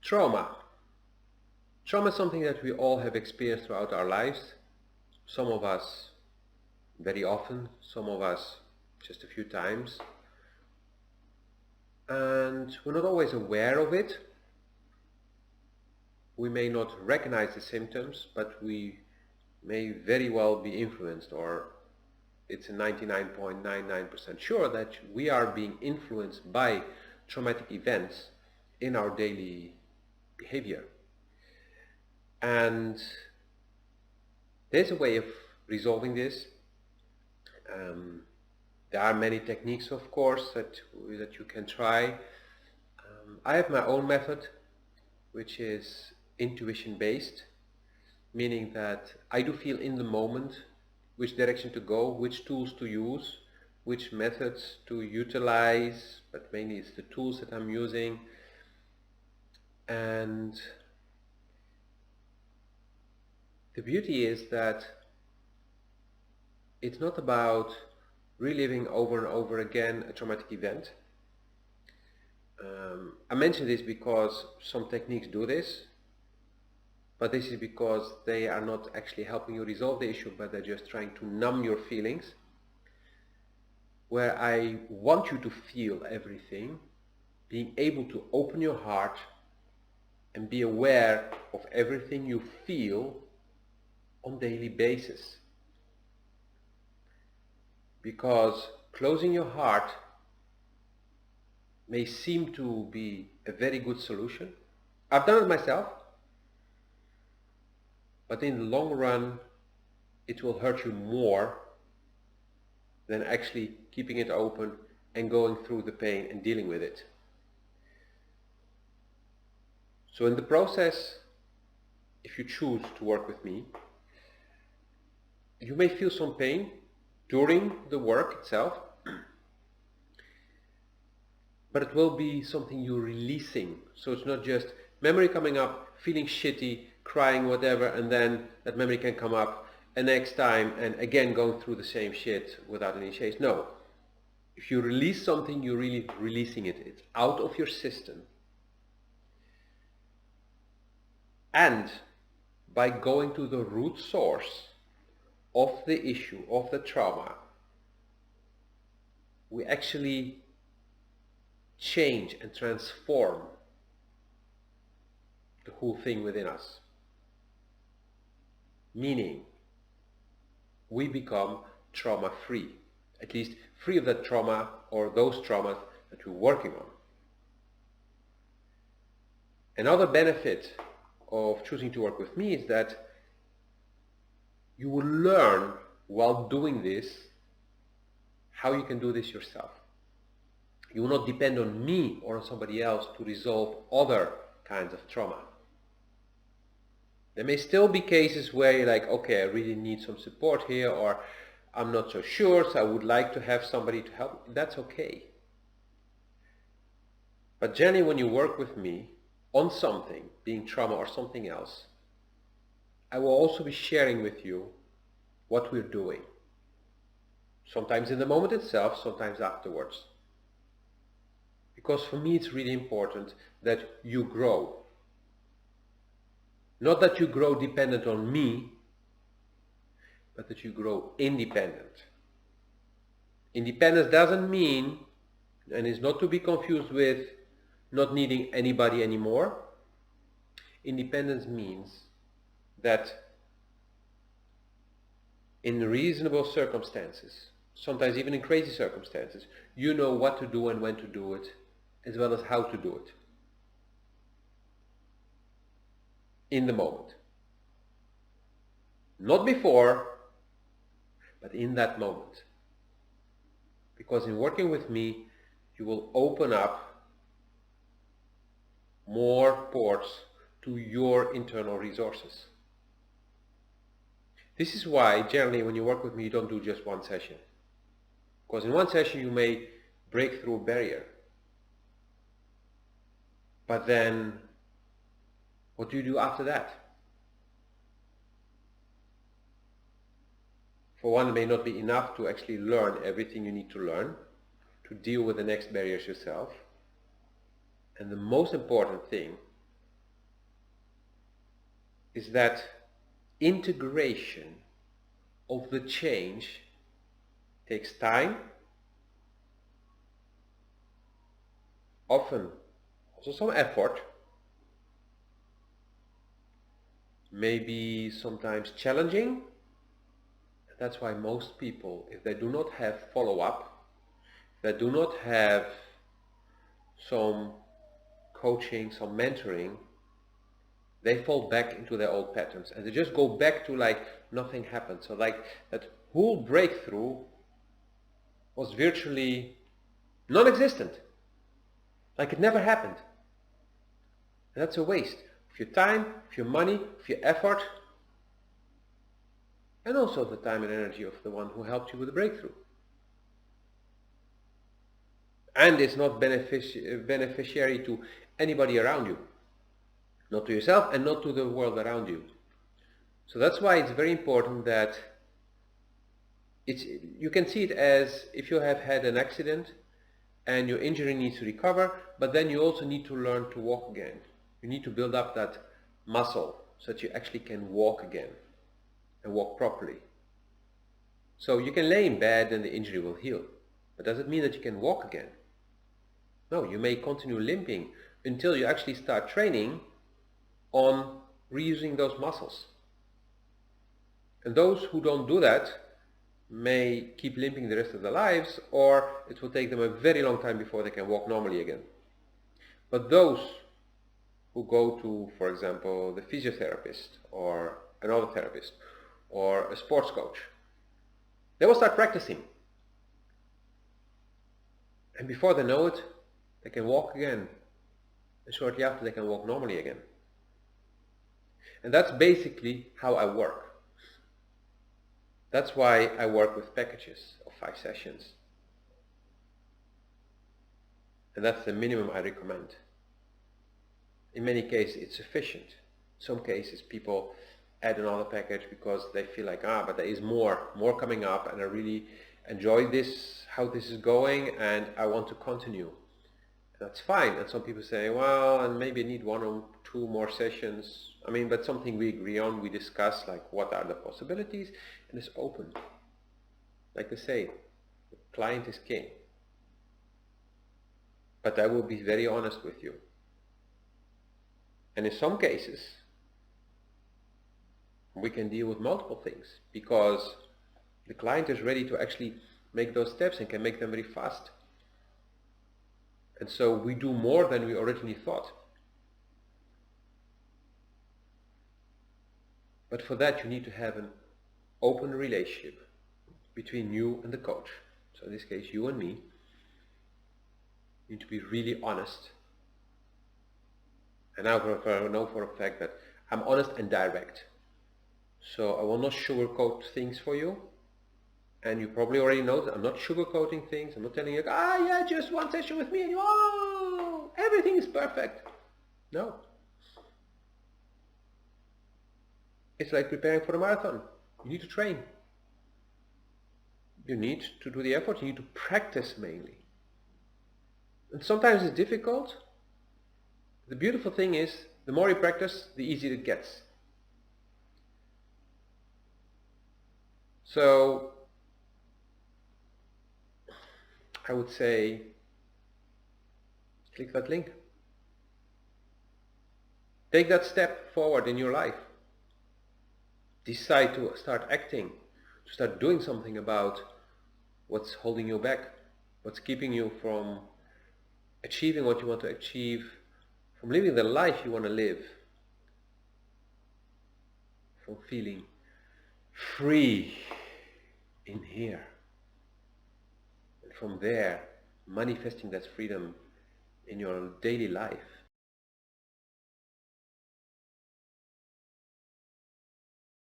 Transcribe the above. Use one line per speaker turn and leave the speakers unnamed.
Trauma. Trauma is something that we all have experienced throughout our lives. Some of us very often, some of us just a few times. And we're not always aware of it. We may not recognize the symptoms, but we may very well be influenced, or it's a 99.99% sure that we are being influenced by traumatic events in our daily behavior. And there's a way of resolving this. There are many techniques, of course, that you can try. I have my own method, which is intuition based, meaning that I do feel in the moment which direction to go, which tools to use, which methods to utilize, but mainly it's the tools that I'm using. And the beauty is that it's not about reliving over and over again a traumatic event. I mention this because some techniques do this, but this is because they are not actually helping you resolve the issue, but they're just trying to numb your feelings. Where I want you to feel everything, being able to open your heart and be aware of everything you feel on a daily basis. Because closing your heart may seem to be a very good solution. I've done it myself, but in the long run it will hurt you more than actually keeping it open and going through the pain and dealing with it. So in the process, if you choose to work with me, you may feel some pain during the work itself, but it will be something you're releasing. So it's not just memory coming up, feeling shitty, crying, whatever, and then that memory can come up and next time and again going through the same shit without any change. No. If you release something, you're really releasing it. It's out of your system. And by going to the root source of the issue, of the trauma, we actually change and transform the whole thing within us. Meaning, we become trauma-free, at least free of that trauma or those traumas that we're working on. Another benefit of choosing to work with me is that you will learn while doing this how you can do this yourself. You will not depend on me or on somebody else to resolve other kinds of trauma. There may still be cases where you're like, okay, I really need some support here, or I'm not so sure, so I would like to have somebody to help. That's okay. But generally when you work with me on something, being trauma or something else, I will also be sharing with you what we're doing. Sometimes in the moment itself, sometimes afterwards. Because for me it's really important that you grow. Not that you grow dependent on me, but that you grow independent. Independence doesn't mean, and is not to be confused with, not needing anybody anymore. Independence means that in reasonable circumstances, sometimes even in crazy circumstances, you know what to do and when to do it, as well as how to do it. In the moment. Not before, but in that moment. Because in working with me, you will open up more ports to your internal resources. This is why generally when you work with me, you don't do just one session. Because in one session you may break through a barrier. But then, what do you do after that? For one, it may not be enough to actually learn everything you need to learn, to deal with the next barriers yourself. And the most important thing is that integration of the change takes time, often also some effort, maybe sometimes challenging. That's why most people, if they do not have follow-up, if they do not have some coaching, some mentoring, they fall back into their old patterns and they just go back to like nothing happened. So like that whole breakthrough was virtually non-existent, like it never happened. And that's a waste of your time, of your money, of your effort, and also the time and energy of the one who helped you with the breakthrough. And it's not beneficiary to anybody around you, not to yourself and not to the world around you. So that's why it's very important that you can see it as if you have had an accident and your injury needs to recover, but then you also need to learn to walk again. You need to build up that muscle so that you actually can walk again and walk properly. So you can lay in bed and the injury will heal, but does it mean that you can walk again? No, you may continue limping until you actually start training on reusing those muscles. And those who don't do that may keep limping the rest of their lives, or it will take them a very long time before they can walk normally again. But those who go to, for example, the physiotherapist or another therapist or a sports coach, they will start practicing. And before they know it, they can walk again. And shortly after, they can walk normally again. And that's basically how I work. That's why I work with packages of 5 sessions. And that's the minimum I recommend. In many cases, it's sufficient. In some cases, people add another package because they feel like, but there is more coming up, and I really enjoy this, how this is going, and I want to continue. That's fine. And some people say, well, and maybe I need 1 or 2 more sessions. I mean, but something we agree on, we discuss, like what are the possibilities, and it's open. Like I say, the client is king. But I will be very honest with you. And in some cases, we can deal with multiple things because the client is ready to actually make those steps and can make them very fast. And so we do more than we originally thought. But for that you need to have an open relationship between you and the coach. So in this case, you and me. You need to be really honest. And I know for a fact that I'm honest and direct. So I will not sugarcoat things for you. And you probably already know that I'm not sugarcoating things. I'm not telling you, yeah, just 1 session with me and everything is perfect. No. It's like preparing for a marathon. You need to train. You need to do the effort. You need to practice mainly. And sometimes it's difficult. The beautiful thing is, the more you practice, the easier it gets. So I would say, click that link. Take that step forward in your life. Decide to start acting, to start doing something about what's holding you back, what's keeping you from achieving what you want to achieve, from living the life you want to live, from feeling free in here. And from there, manifesting that freedom in your daily life.